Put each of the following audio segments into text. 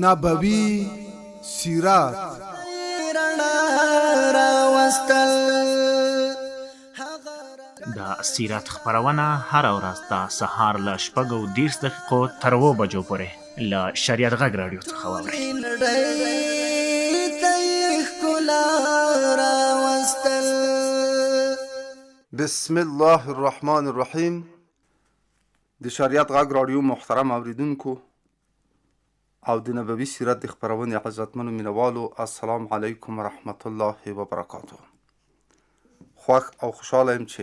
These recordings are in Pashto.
نبوي سیرات د سیرت خپرونه هر ورځ د سهار له 6:30 دقیقو تر 7 بجو پورې له شریعت غږ راډیو څخه واورئ. بسم الله الرحمن الرحیم. د شریعت غږ راډیو محترم اوریدونکو او د نبوي سیرت د خپرونې عزتمنو مینوالو، السلام علیکم ورحمت الله وبرکاته. خوښ او خوشحاله یم چې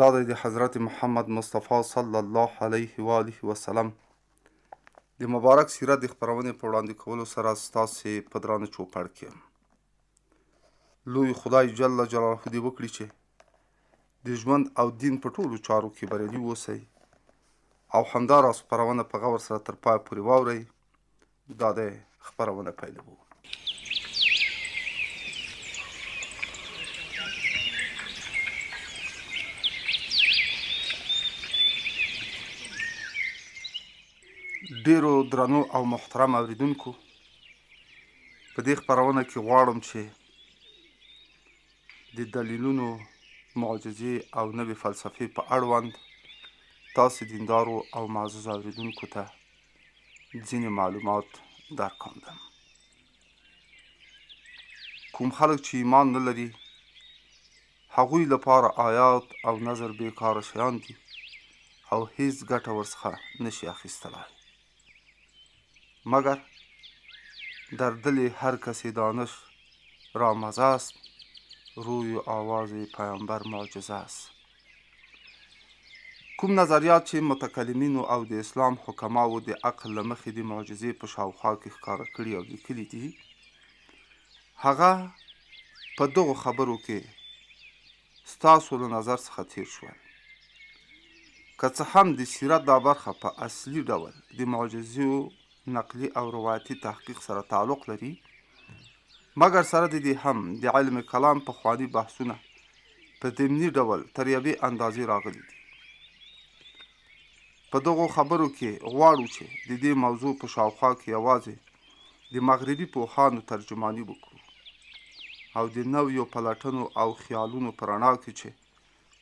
دا د حضرت محمد مصطفی صلی الله علیه و آله وسلم د مبارک سیرت د خپرونې په وړاندې کولو سره ستاسې په درانه چوپړ کې یم. لوی خدای جل جلاله دې وکړي چې د ژوند او دین په ټولو چارو کې بریالي اوسئ او همداراز خپرونه په غور سره تر پای پورې واورئ. دا د خپرونه پیلوو. ډیرو درنو او محترم اوریدونکو، په دې خپرونه کې غواړم چې د دلیلونو، معجزې او نوې فلسفې په اړوند تاسې دیندارو او معزز اوریدونکو ته ځینې معلومات درکاندم. کوم خلک چې ایمان نه لري هغوی لپاره آیات او نظر بیکاره شیان دي او هیڅ ګټه ورڅخه نشي اخیستلی، مگر در دل هر کسی دانش رامزه است، روی و آواز پیامبر معجزه است. کوم نظریات چې متکلمینو او د اسلام حکماو د عقل له مخې د معجزې په شاوخوا کې ښکاره کړي او لیکلي دي، هغه په دغو خبرو کې ستاسو له نظر څخه تیر شول. که څه هم د سیرت دا برخه په اصلي ډول د معجزو نقلي او روایتي تحقیق سره تعلق لري، مګر سره د دې هم د علم کلام پخواني بحثونه په ضمني ډول تر یوې اندازې راغلي دي. په دغو خبرو کې غواړو چې د دې موضوع په شاوخوا کې یوازې د مغربي پوهانو ترجماني وکړو او د نویو پلټنو او خیالونو په رڼا کې چې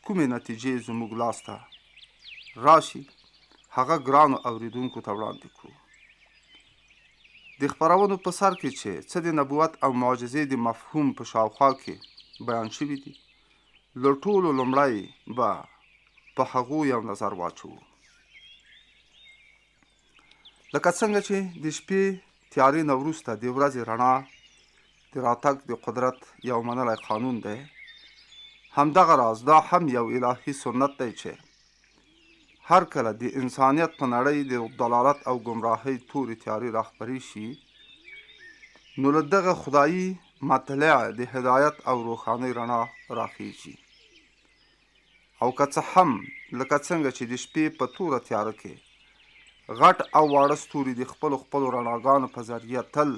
کومې نتیجې زموږ لاسته راشي هغه ګرانو اوریدونکو ته وړاندې کړو. د خپرونو په سر کې چې څه د نبوت او معجزې د مفهوم په شاوخوا کې بیان شوي دي، له ټولو لومړی به په هغو یو نظر واچوو. لکه څنګه چې د شپې تیارې نه وروسته د ورځې رڼا د راتګ د قدرت یو منلی قانون دی، همدغه راز دا هم یو الهي سنت دی چې هر کله د انسانیت په نړۍ د ضلالت او ګمراهۍ تورې تیارې راخپرې شي، نو له دغه خدایي مطلع د هدایت او روښانۍ رڼا راخیږي. او که څه هم لکه څنګه چې د شپې په توره تیاره کې غټ او واړه ستوري د خپلو رڼاګانو په ذریعه تل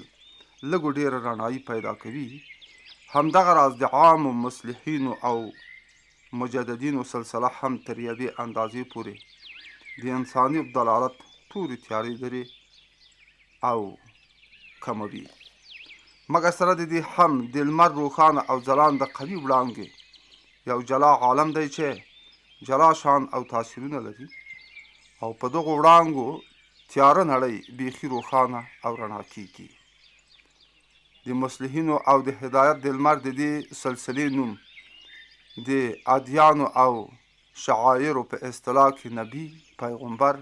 لږو ډېره رڼایي پیدا کوي، همدغه راز د عامو مصلحینو او مجددینو سلسله هم تر یوې اندازې پورې د انساني ضلالت تورې تیارې لري او کموي. مګر سره د دې هم د لمر روښانه او ځلانده قوي وړانګې یو جلا عالم دی چې جلا شان او تاثیرونه لري او په دغو وړانګو تیاره نړۍ بیخي روښانه او رڼا کیږي. د مصلحینو او د هدایت د لمر د دې سلسلې نوم د ادیانو او شعایرو په اصطلاح کې نبی، پیغمبر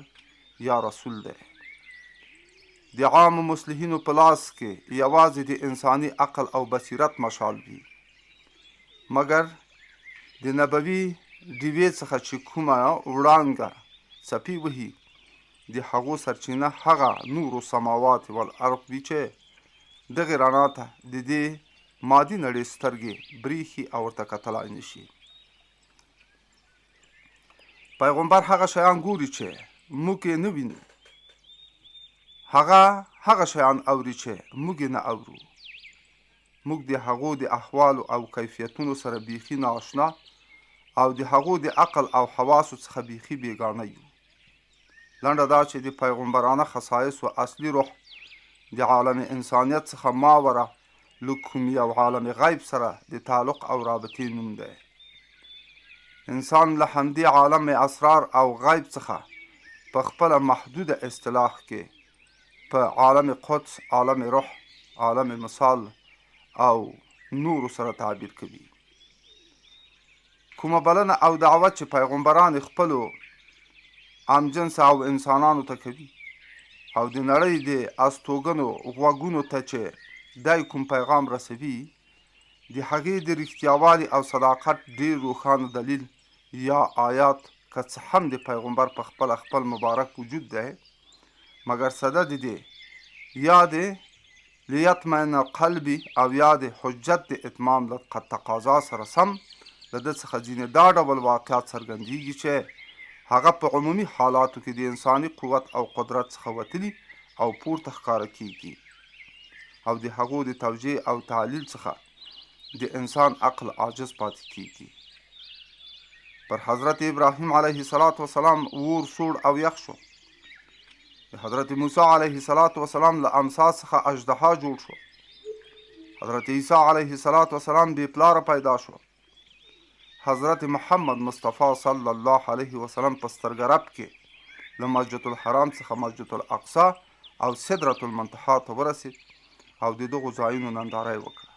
یا رسول دی. د عامو مصلحینو په لاس کې یوازې د انساني عقل او بصیرت مشال وي، مګر د نبوي ډیوې څخه چې کومه وړانګه څپې وهي، د هغو سرچینه هغه نور السماوات والارض وي چې دغې رڼا ته د دې مادي نړۍ سترګې بریښي او ورته کتلی نشي. پیغمبر هغه شیان ګوري چې موږ یې نه وینو، هغه شیان اوري چې موږ یې نه اورو. موږ د هغو د احوالو او کیفیتونو سره بیخي نااشنا او د هغو د عقل او حواسو څخه بیخي بېګانه یو. لنډه دا چې د پیغمبرانه خصایصو اصلي روح د عالم انسانیت څخه ماوره له کوم یو عالم غیب سره د تعلق او رابطې نوم دی. انسان له همدې عالم اسرار او غیب څخه په خپله محدوده اصطلاح کې په عالم قدس، عالم روح، عالم مثال او نورو سره تعبیر کوي. کومه بلنه او دعوت چې پیغمبران خپلو همجنس او انسانانو ته کوي او د نړۍ د استوګنو غوږونو ته چې دی کوم پیغام رسوي، د هغې د رښتیاوالي او صداقت ډېر روښانه دلیل یا آیات که څه هم د پیغمبر په خپل مبارک وجود دی، مګر صدد دی یا د لیطمئن قلبي او یا د حجت د اتمام له تقاضا سره سم له ده څخه ځینې دا ډول واقعات څرګندېږي چې هغه په عمومي حالاتو کې د انساني قوت او قدرت څخه وتلي او پورته ښکاره کیږي او د هغو د توجیه او تعلیل څخه د انسان عقل عاجز پاتې کیږي. پر حضرت ابراهیم علیه السلام اور سوړ او یخ شو. د حضرت موسی علیه السلام له امسا څخه اژدها جوړ شو. حضرت عیسی علیه السلام بې پلاره پیدا شو. حضرت محمد مصطفی صلی الله علیه وسلم په سترګرب کې له مسجد الحرام څخه مسجد الاقصی او سدرة المنتهی ته ورسید او د دغو ځایونو ننداره یې وکړه.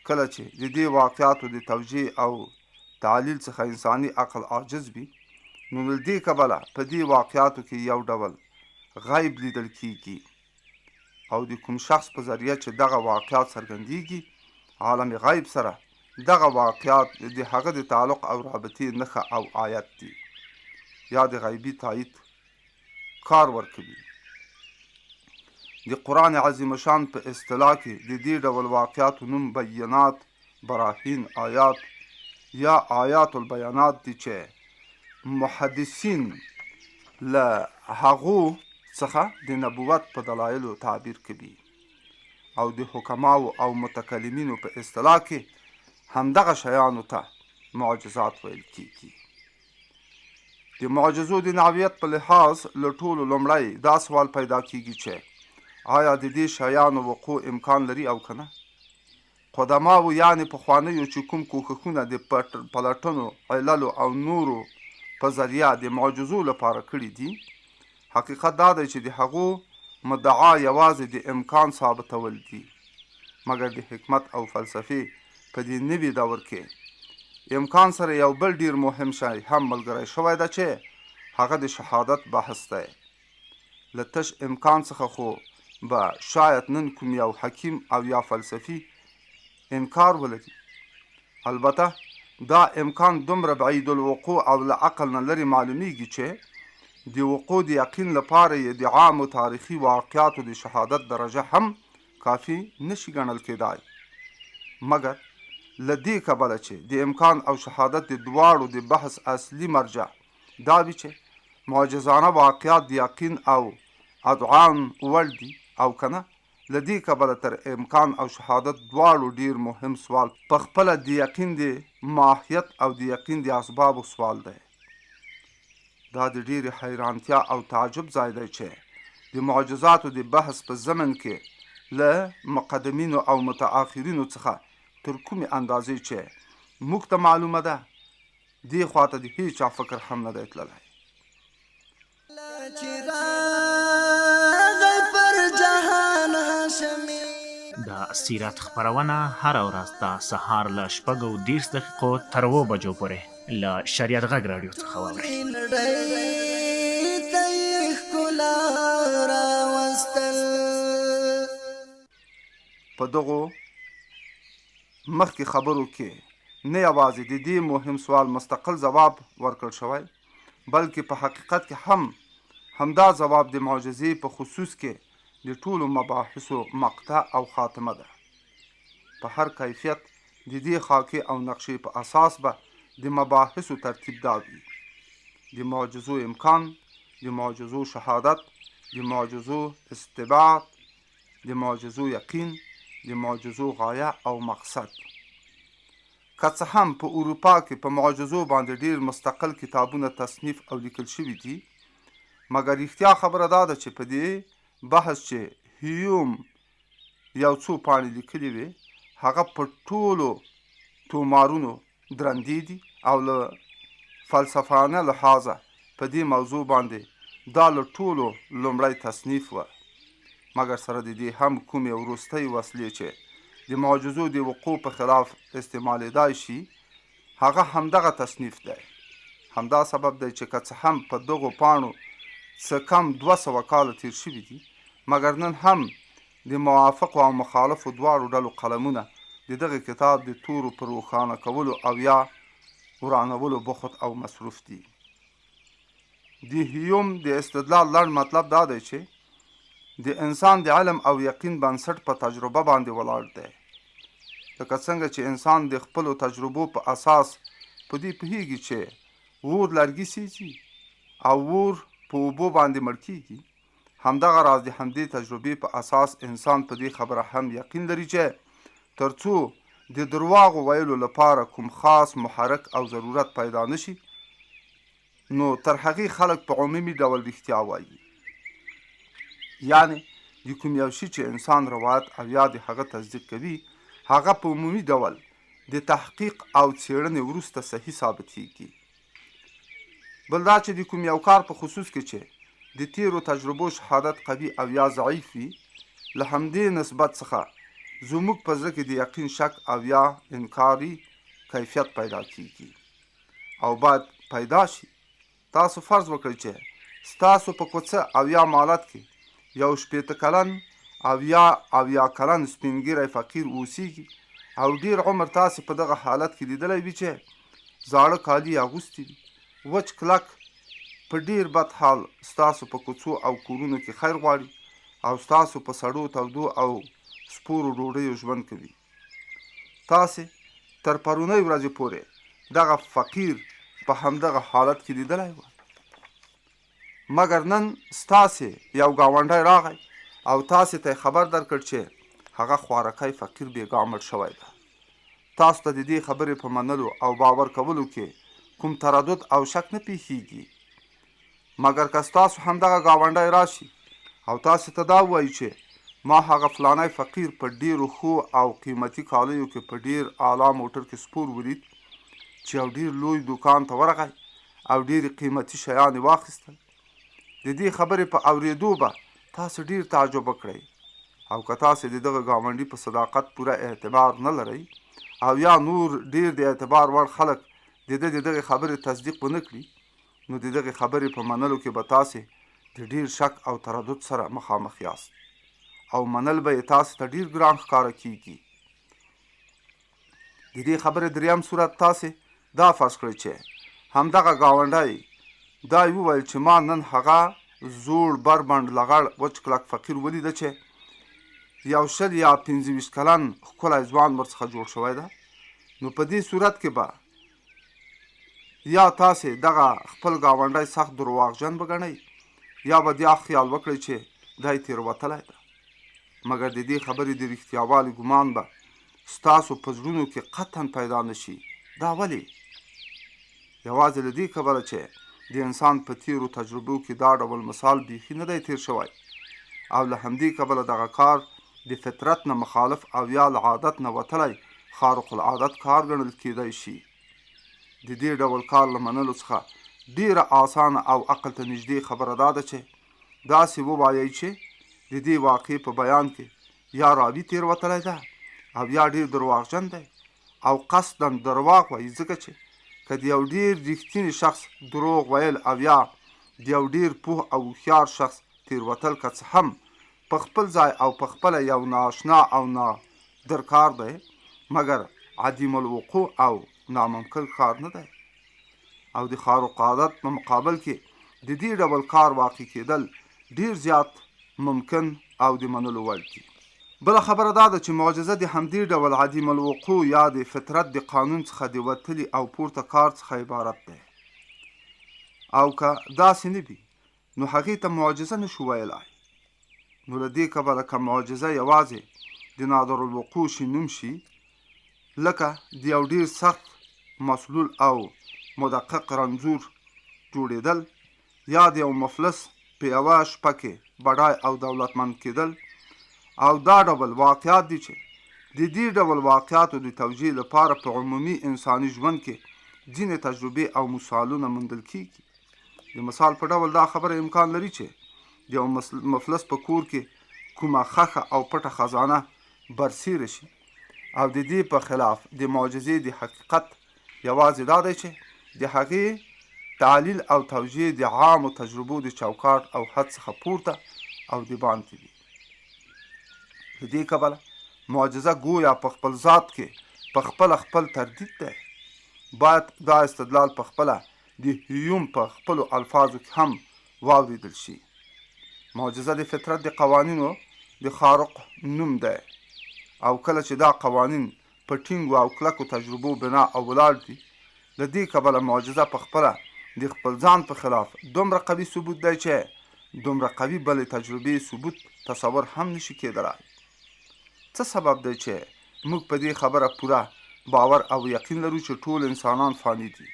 کله چې د دې واقعاتو د توجیه او تعلیل څخه انساني عقل عاجز وي، نو له دې کبله په دې واقعاتو کې یو ډول غیب لیدل کیږي او د کوم شخص په ذریعه چې دغه واقعات څرګندېږي، عالم غیب سره دغه واقعات د هغه د تعلق او رابطې نښه او آیت دي یا د غیبي تایید کار ورکوي. د قرآن عظیم شان په اصطلاح کې د دې ډول واقعاتو نوم بینات، براهین، آیات یا آیات البیانات دي چې محدثین له هغو څخه د نبوت په دلایلو تعبیر کوي او د حکماو او متکلمینو په اصطلاح کې همدغه شیانو ته معجزات ویل کیږي. د معجزو د نوعیت په لحاظ له ټولو لومړی دا سوال پیدا کیږي چې آیا د دې شیانو وقوع امکان لري او که نه؟ قدماو یعنې پخوانیو چې کوم کوښښونه د پلټنو، عللو او نورو په ذریعه د معجزو لپاره کړي دي، حقیقت دا دی چې د هغو مدعا یوازې د امکان ثابتول دي، مګر د حکمت او فلسفې په دې نوي دور کې امکان سره یو بل ډیر مهم شی هم ملګری شوی ده چې هغه د شهادت بحث دی. له تش امکان څخه خو به شاید نن کوم یو حکیم او یا فلسفي انکار ولري. البته دا امکان دومره بعید الوقوع او له عقل نه لرې معلومیږي چې د وقوع د یقین لپاره یې د عامو تاریخي واقعاتو د شهادت درجه هم کافي نشي ګڼل کېدای. مګر له دې کبله چې د امکان او شهادت د دواړو د بحث اصلي مرجع دا وي چې معجزانه واقعات د یقین او ادعان وړ دي او که نه، له دې کبله تر امکان او شهادت دواړو ډیر مهم سوال په خپله د یقین د ماهیت او د یقین د اسبابو سوال دی. دا د ډیرې حیرانتیا او تعجب ځای دی چې د معجزاتو د بحث په ضمن کې له مقدمینو او متأخرینو څخه تر کومې اندازې چې موږ ته معلومه ده دې خواته د هیچا فکر هم نه دی تللی. د سیرت خپرونه هره ورځ د سهار له 6:30 تر 7 بجو پورې له شریعت غږ راډیو څخه واورئ. په دغو مخکې خبرو کې نه یوازې د دې مهم سوال مستقل ځواب ورکړل شوی، بلکې په حقیقت کې همدا ځواب د معجزې په خصوص کې د ټولو مباحثو مقطع او خاتمه ده. په هر کیفیت د دې خاکې او نقشې په اساس به د مباحثو ترتیب دا وي: د معجزو امکان، د معجزو شهادت، د معجزو استبعاد، د معجزو یقین، د معجزو غایه او مقصد. که څه هم په اروپا کې په معجزو باندې ډیر مستقل کتابونه تصنیف او لیکل شوي دي، مګر رښتیا خبره دا ده چې په دې بحث چې هیوم یو څو پاڼې لیکلي وې، هغه په ټولو تومارونو درندې دي او له فلسفانه لحاظه په دې موضوع باندې دا له ټولو لومړی تصنیف و. مګر سره د دې هم کومې وروستۍ وسلې چې د معجزو د وقوع په خلاف استعمالیدای شي، هغه همدغه تصنیف دی. همدا سبب دی چې که څه هم په دغو پاڼو څه کم 200 کاله تیر شوي دي، مګر نن هم د موافقو او مخالفو دواړو ډلو قلمونه د دغه کتاب د تورو پر روښانه کولو او یا ورانولو بخت او مصروف دي. د هیوم د استدلال لنډ مطلب دا دی چې د انسان د علم او یقین بنسټ په تجربه باندې ولاړ دی. لکه څنګه چې انسان د خپلو تجربو په اساس په دې پوهیږي چې اور لرګي سيزي او اور په اوبو باندې مړ کیږي، همدغه راز د همدې تجربې په اساس انسان په دې خبره هم یقین لري چې ترڅو د درواغو ویلو لپاره کوم خاص محرک او ضرورت پیدا نشي، نو تر هغې خلک په عمومي ډول رښتیا وایي. یعنی د کوم یو شي چې انسان روایت او یا د هغه تصدیق کوي، هغه په عمومي ډول د تحقیق او څېړنې وروسته صحیح ثابتېږي. بل دا چې د کوم یو کار په خصوص کې چې د تیرو تجربو شهادت قوي او یا ضعیف وي، له همدې نسبت څخه زموږ په زړه کې د یقین شک او یا انکاري کیفیت پیدا کیږي او باید پیدا شي. تاسو فرض وکړئ چې ستاسو په کوڅه او یا مالت کې یو 80 کلن او یا کلن سپینګیری فقیر اوسیږي او ډیر عمر تاسو په دغه حالت کې لیدلی وي چې زاړه کالي اغوستي دي، وچ کلک په ډیر بد حال ستاسو په کوڅو او کورونو کې خیر غواړي او ستاسو په سړو تودو او سپورو ډوډیو ژوند کوي. تاسې تر پرونۍ ورځې پورې دغه فقیر په همدغه حالت کې لیدلی و، مګر نن ستاسې یو ګاونډی راغی او تاسې ته خبر درکړ چې هغه خوارکی فقیر بېګا مړ شوی ده. تاسو ته د دې خبرې په منلو او باور کولو کې کوم تردد او شک نه پیښیږي. مګر که ستاسو همدغه ګاونډی راشي او تاسې ته دا ووایي چې ما هغه فلانی فقیر په ډیرو ښو او قیمتي کالیو کې په ډیر اعلی موټر کې سپور ولید چې یو ډیر لوی دوکان ته ورغی او ډیرې قیمتي شیان یې واخیستل، د دې خبرې په اورېدو به تاسو ډیر تعجب وکړئ. او که تاسې د دغه ګاونډي په صداقت پوره اعتبار نه لرئ او یا نور ډیر د اعتبار وړ خلک د دغه خبرې تصدیق ونه کړي، نو د دغه خبرې په منلو کې به تاسې د ډیر شک او تردد سره مخامخ یاست او منل به یې تاسو ته ډیر ګران ښکاره کیږي. د دې خبرې دریم صورت تاسې دا فرض کړئ چې همدغه ګاونډی دا وویل چې ما نن هغه زوړ بربنډ لغړ وچ کلک فقیر ولیده چې یو 20 یا 25 کلن ښکلی ځوان ورڅخه جوړ شوی ده. نو په دې صورت کې به یا تاسې دغه خپل ګاونډی سخت درواغجن وګڼئ یا به دا خیال وکړئ چې دی تېروتلی ده. مګر د دې خبرې د رښتیاوالي ګمان به ستاسو په زړونو کې قطعا پیدا نشي. دا ولې؟ یوازې له دې کبله چې د انسان په تیرو تجربو کې دا ډول مثال بیخي نه دی تیر شوی او له همدې کبله دغه کار د فطرت نه مخالف او یا له عادت نه وتلی خارق العادت کار ګڼل کیدی شي. د دې ډول کار له منلو څخه ډیره اسانه او عقل ته نږدې خبره دا ده چې داسې ووایئ چې د دې واقعې په بیان کې یا راوي تېروتلی ده او یا ډیر درواغجن دی او قصدا درواغ وایي، ځکه چې که د یو ډیر رښتینی شخص دروغ ویل او یا د یو ډیر پوه او هوښیار شخص تېروتل که څه هم په خپل ځای او په خپله یو نااشنا او نادر کار دی، مګر عدیم الوقوع او ناممکن کار نه دی او د خارق عادت په مقابل کې د دې ډول کار واقع کېدل ډیر زیات ممکن او د منلو وړ دي. بله خبره دا ده چې معجزه د همدې ډول عدیم الوقوع یا د فطرت د قانون څخه د وتلي او پورته کار څخه عبارت دی. او که داسې نه وي نو هغې ته معجزه نشو ویلی. نو له دې کبله که معجزه یوازې د نادر الوقوع شي نوم شي، لکه د یو ډیر سخت مسلول او مدقق رنځور جوړېدل، یا د یو مفلس په یوه شپه کې بډای او دولتمند کېدل. او دا ډول واقعات دي چې د دې ډول واقعاتو د توجیه لپاره په عمومي انساني ژوند کې ځینې تجربې او مثالونه موندل کېږي. د مثال په ډول دا خبره امکان لري چې د یو مفلس په کور کې کومه خښه او پټه خزانه برسیره شي، او د دې په خلاف د معجزې د حقیقت یوازې دا دی چې د هغې تعلیل او توجیه د عامو تجربو د چوکاټ او حد څخه پورته او د باندې وي. د دې کبله معجزه ګویا په خپل ذات کې په خپل تردید دی. باید دا استدلال په خپله د هیوم په خپلو الفاظو کې هم واوریدل شي. معجزه د فطرت د قوانینو د خارق نوم دی، او کله چې دا قوانین په ټینګو او کلکو تجربو بنا او ولاړ دي، له دې کبله معجزه په خپله د خپل ځان په خلاف دومره قوي ثبوت دی چې دومره قوي بلې تجربې ثبوت تصور هم نشي کېدلی. څه سبب دی چې موږ په دې خبره پوره باور او یقین لرو چې ټول انسانان فانی دي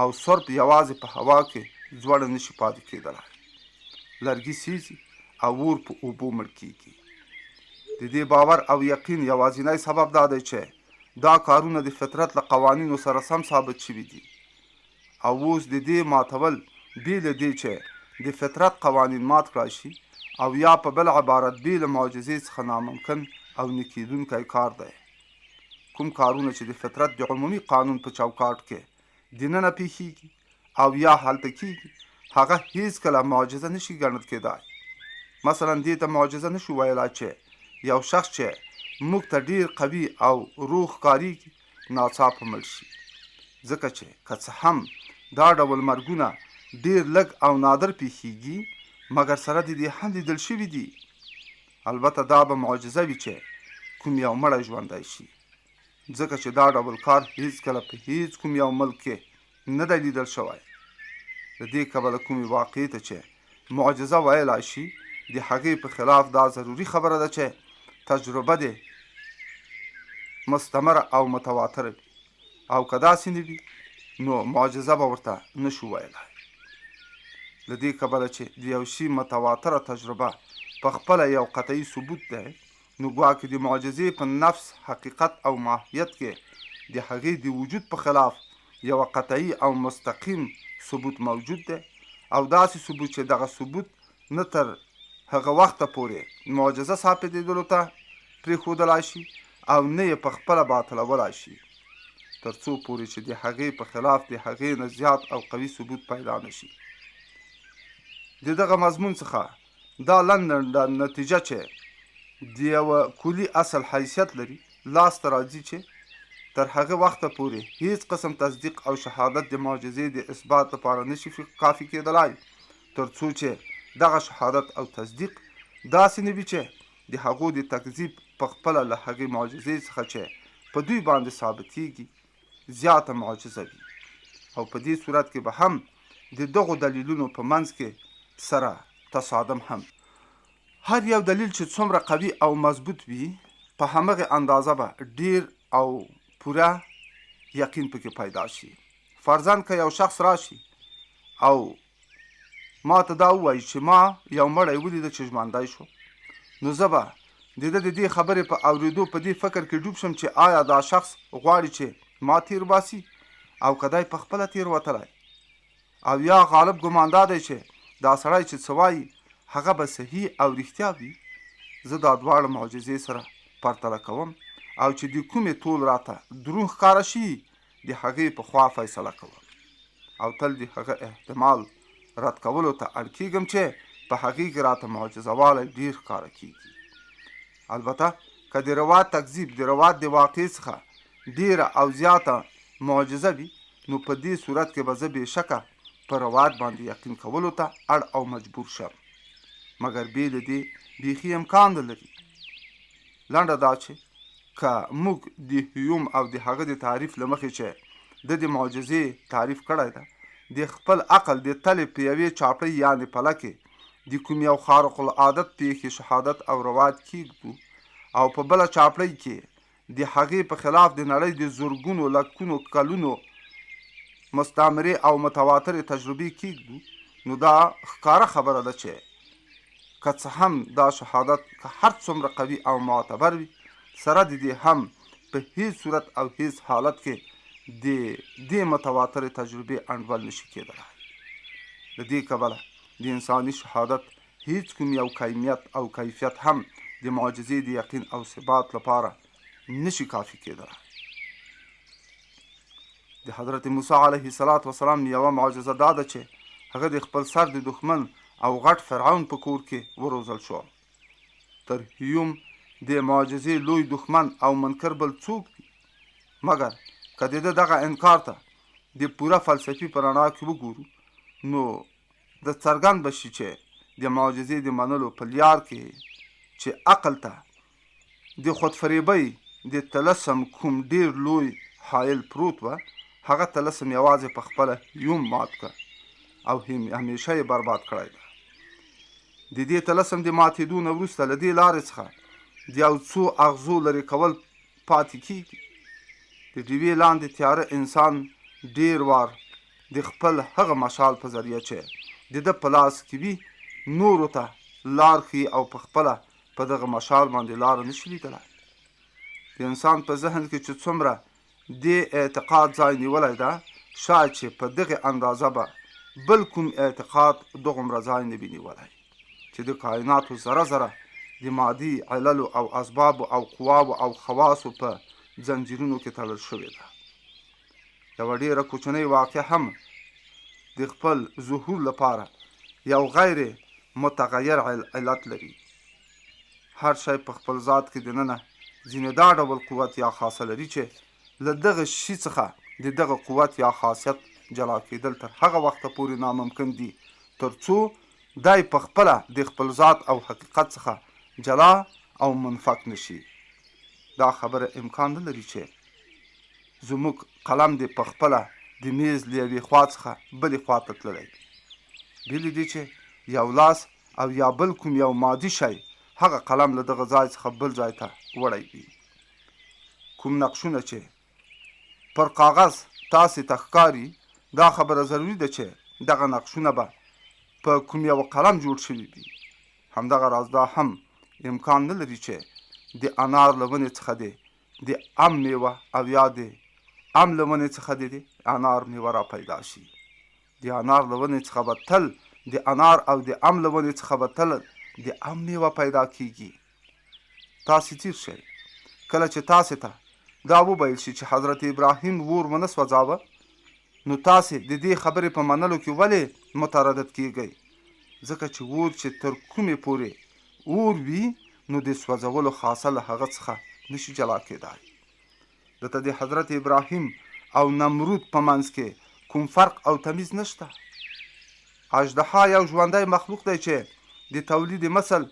او سرب یوازې په هوا کې ځوړه نشي پاتې کېدلی، لرګي سیزي او اور په اوبو مړ کېږي. د دې باور او یقین یوازینی سبب دا دی چې دا کارونه د فطرت له قوانینو سره سم ثابت شوي دي، او اوس د دې ماتول بې له دې چې د فطرت قوانین مات کړای شي، او یا په بل عبارت بې له معجزې څخه ناممکن او نه کېدونکی کار دی. کوم کارونه چې د فطرت د عمومي قانون په چوکاټ کې دننه پیښیږي او یا هلته کېږي، هغه هیڅکله معجزه نشي ګڼل کېدای. مثلا دې ته معجزه نشو ویلی چې یو شخص چې موږ ته ډیر قوي او روح ښکارېږي ناڅاپه مړ شي، ځکه چې که څه هم دا ډول مرګونه ډیر لږ او نادر پیښیږي، مګر سره د دې هم لیدل شوي دي. البته دا به معجزه وي چې کوم یو مړی ژوندی شي، ځکه چې دا ډول کار هیڅکله په هیڅ کوم یو ملک کې نه دی لیدل شوی. د دې کبله کومې واقعې ته چې معجزه ویلی شي، د هغې په خلاف دا ضروري خبره ده چې تجربه دې مستمره او متواتره وي، او که داسې نه وي نو معجزه به ورته نشو ویلی. له دې کبله چې د یو شي متواتره تجربه په خپله یو قطعي ثبوت دی، نو ګواکې د معجزې په نفس حقیقت او ماهیت کې د هغې د وجود په خلاف یو قطعي او مستقیم ثبوت موجود دی، او داسې ثبوت چې دغه ثبوت نه تر هغه وخته پورې معجزه ثابتېدلو ته پرېښودلی شي او نه یې په خپله باطلولی شي، تر څو پورې چې د هغې په خلاف د هغې نه زیات او قوي ثبوت پیدا نه شي. د دغه مضمون څخه دا لنډه نتیجه چې د یوه کلي اصل حیثیت لري لاسته راځي چې تر هغه وخته پورې هیڅ قسم تصدیق او شهادت د معجزې د اثبات لپاره نشي کافي کېدلی، تر څو چې دغه شهادت او تصدیق داسې نه وي چې د هغو د تکذیب په خپله له هغې معجزې څخه چې په دوی باندې ثابتېږي زیاته معجزه وي. او په دې صورت کې به هم د دغو دلیلونو په منځ کې سره تصادم هم. هر یو دلیل چې څومره قوي او مضبوط وي، په همغه اندازه به ډیر او پوره یقین پکې پیدا شي. فرضاً که یو شخص راشي او ما ته دا ووایي چې ما یو مړی ولیده چې ژوندی شو، نو زه به د ده د دې خبرې په اورېدو په دې فکر کې ډوب شم چې آیا دا شخص غواړي چې ما تیر باسي او که دی په خپله تیر وتلی، او یا غالب ګمان دا دی چې دا سړی چې څه وایي هغه به صحیح او رښتیا وي. زه دا دواړه معجزې سره پرتله کوم، او چې د کومې ټول راته دروغ ښکاره شي د هغې په خوا فیصله کوم، او تل د هغه احتمال رد کولو ته اړ کېږم چې په هغې کې راته معجزه والی ډېر ښکاره کېږي. البته که د روایت تکذیب د روایت د واقعې څخه ډېره او زیاته معجزه وي، نو په دې صورت کې به زه بېشکه په روایت باندې یقین کولو ته اړ او مجبور شم، مګر بې له دې بیخي امکان نه لري. لنډه دا چې که موږ د هیوم او د هغه د تعریف له مخې چې د معجزې تعریف کړی ده، د خپل عقل د تلې په یوې چاپړۍ یعنې پله کې د کوم یو خارق العادت پیښې شهادت او روایت کېږدو، او په بله چاپړۍ کې د هغې په خلاف د نړۍ د زرګونو لکونو کلونو مستعمرې او متواترې تجربې کېږدو، نو دا ښکاره خبره ده چې که څه هم دا شهادت که هر څومره قوي او معتبر وي، سره د دې هم په هیڅ صورت او هیڅ حالت کې د دې متواترې تجربې انډول نشي کېدلی. د دې کبله د انساني شهادت هیڅ کوم یو کمیت او کیفیت هم د معجزې د یقین او ثبات لپاره نشي کافي کېدلی. د حضرت موسی علیه السلام یوه معجزه دا ده چې هغه د خپل سر د دښمن او غټ فرعون په کور کې وروزل شو. تر هیوم د معجزې لوی دښمن او منکر بل څوک دی، مګر که د ده دغه انکار ته د پوره فلسفي په رڼا کې وګورو، نو د څرګند به شي چې د معجزې د منلو په لیار کې چې عقل ته د خودفریبۍ د طلسم کوم ډیر لوی حایل پروت و، هغه طلسم یوازې په خپله هیوم مات کړ او همیشه یې برباد کړی ده. د دې طلسم د ماتېدو نه وروسته له دې لارې څخه د یو څو اغزو لرې کول پاتې کېږي. د ډیوې لاندې تیاره انسان ډیر وار د خپل هغه مشال په ذریعه چې د ده په لاس کې وي نورو ته لار ښیي او په خپله په دغه مشال باندې لاره نشي لیدلی. د انسان په ذهن کې چې څومره د اعتقاد ځای نیولی ده، شاید چې په دغه اندازه به بل کوم اعتقاد دغومره ځای نه وي نیولی چې د کائناتو ذره ذره د مادي عللو او اسبابو او قواو او خواصو په زنجیرونو کې تړل شوې ده. یوه ډیره کوچنۍ واقع هم د خپل ظهور لپاره یو غیر متغیر علت لري. هر شی په خپل ذات کې دننه ځینې دا ډول قوت یا خاصه لري چې له دغه شي څخه د دغه قوت یا خاصیت جلا کېدل تر هغه وخته پورې ناممکن دي تر څو دای په خپله د خپل ذات او حقیقت څخه جلا او منفک نشي. دا خبره امکان نه لري چې زموږ قلم د په خپله د میز له یوې خوا څخه بلې خوا ته تللی وي، بېلې دي چې یو لاس او یا بل کوم یو مادي شی هغه قلم له دغه ځای څخه بل ځای ته وړی وي. کوم نقشونه چې پر کاغذ تاسې ته ښکاري، دا خبره ضروري ده چې دغه نقشونه به په کوم یو قلم جوړ شوي وي. همدغه راز دا هم امکان نه لري چې د انار له ونې څخه د ام میوه او یا د ام له ونې څخه د انار میوه را پیدا شي. د انار له ونې څخه به تل د انار او د ام له ونې څخه به تل د ام میوه پیدا کیږي. تاسې تیر شئ کله چې تاسې ته دا وویل شي چې حضرت ابراهیم اور ونه سوځاوه، نو تاسې د دې خبرې په منلو کې ولې متردد کیږئ؟ ځکه چې اور چې تر کومې پورې اور وي، نو د سوځولو خاصه له هغه څخه نشي جلا کېدای. دلته د حضرت ابراهیم او نمرود په منځ کې کوم فرق او تمیز نشته. اژدها یو ژوندی مخلوق دی چې د تولید مثل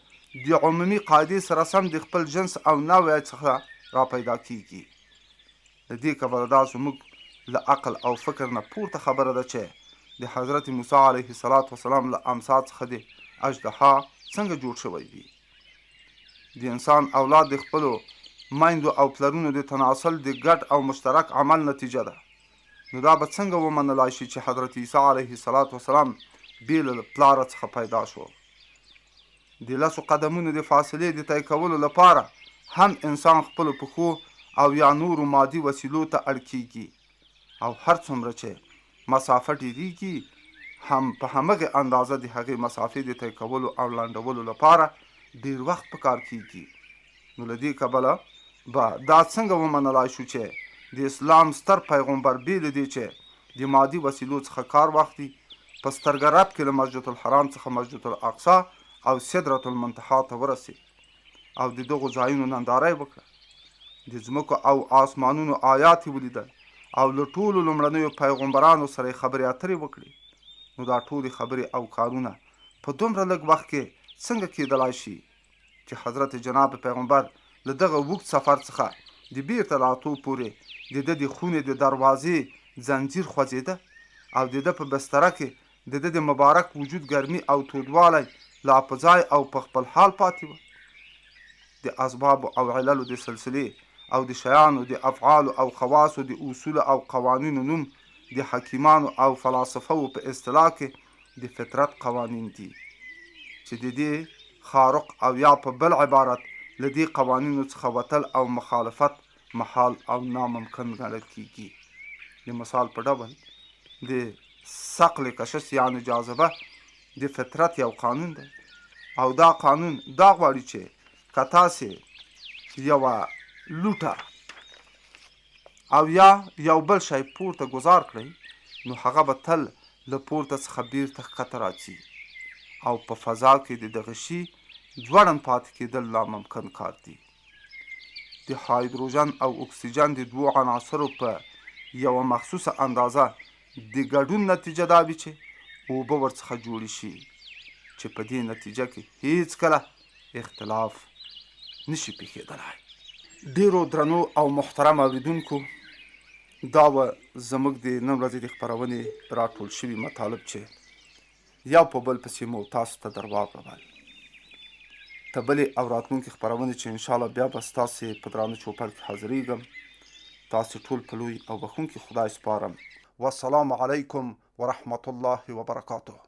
د عمومي قاعدې سره سم د خپل جنس او نوع څخه را پیدا کیږي. د دې کبله دا زموږ له عقل او فکر نه پورته خبره ده چې د حضرت موسی علیه السلام له امسا څخه د اژدها څنګه جوړ شوی وي. د انسان اولاد د خپلو میندو او پلرونو د تناسل د ګډ او مشترک عمل نتیجه ده. نو دا به څنګه ومنلای شي چې حضرت عیسی علیه السلام بې له پلاره څخه پیدا شو؟ د لسو قدمونو د فاصلې د طی کولو لپاره هم انسان خپلو پښو او یا نورو مادي وسیلو ته اړ کیږي، او هر څومره چې مسافه ډیریږي هم په همغه اندازه د هغې مسافې د طی کولو او لنډولو لپاره ډیر وخت پکار کیږي. نو له دې کبله به دا څنګه ومنلای شو چې د اسلام ستر پیغمبر بې له دې چې د مادي وسیلو څخه کار واخلي، په سترګه رپ کې له مسجد الحرام څخه مسجد الاقصی او سدرة المنتهی ته ورسېد او د دغو ځایونو ننداره وکړه. د ځمکو او آسمانونو آیات یې ولیدل او له ټولو لومړنیو پیغمبرانو سره یې خبرې اترې وکړې. نو دا ټولې خبرې او کارونه په دومره لږ وخت کې څنګه کېدلای شي چې حضرت جناب پیغمبر له دغه اوږد سفر څخه د بیرته راتلو پورې د ده د خونې د دروازې زنځیر خوځېده او د ده په بستره کې د ده د مبارک وجود ګرمي او تودوالی لا په ځای او په خپل حال پاتې و. د اسبابو او عللو د سلسلې او د شیانو د افعالو او خواصو د اصول او قوانینو نوم د حکیمانو او فلاسفو په اصطلاح کې د فطرت قوانین دي چې د دې خارق او یا په بل عبارت له دې قوانینو څخه وتل او مخالفت محال او ناممکن ګڼل کیږي. د مثال په ډول د ثقل کشش یعنی جاذبه د فطرت یو قانون دی او دا قانون دا غواړي چې که تاسې یوه لوټه او یا یو بل شی پورته ګذار کړئ نو هغه به تل له پورته څخه بیرته ښکته راځي او په فضا کې د دغه شي ځوړند پاتې کېدل ناممکن کار دی. د هایدروجن او اکسیجن د دوو عناصرو په یوه مخصوصه اندازه د ګډون نتیجه دا وي چې اوبه ورڅخه جوړې شي چې په دې نتیجه کې هیڅکله اختلاف نشي پېښېدلی. ډیرو درنو او محترم اوریدونکو، دا به زموږ د نن ورځې د خپرونې راټول شوي مطالب چې یو په بل پسې مو تاسو ته در واړول. ته بلې او راتلونکې خپرونې چې انشاءالله بیا به ستاسې په درانه چوپړ کې حاضرېږم. تاسې ټول په لوی او بخښونکي خدای سپارم. والسلام علیکم ورحمة الله وبرکاته.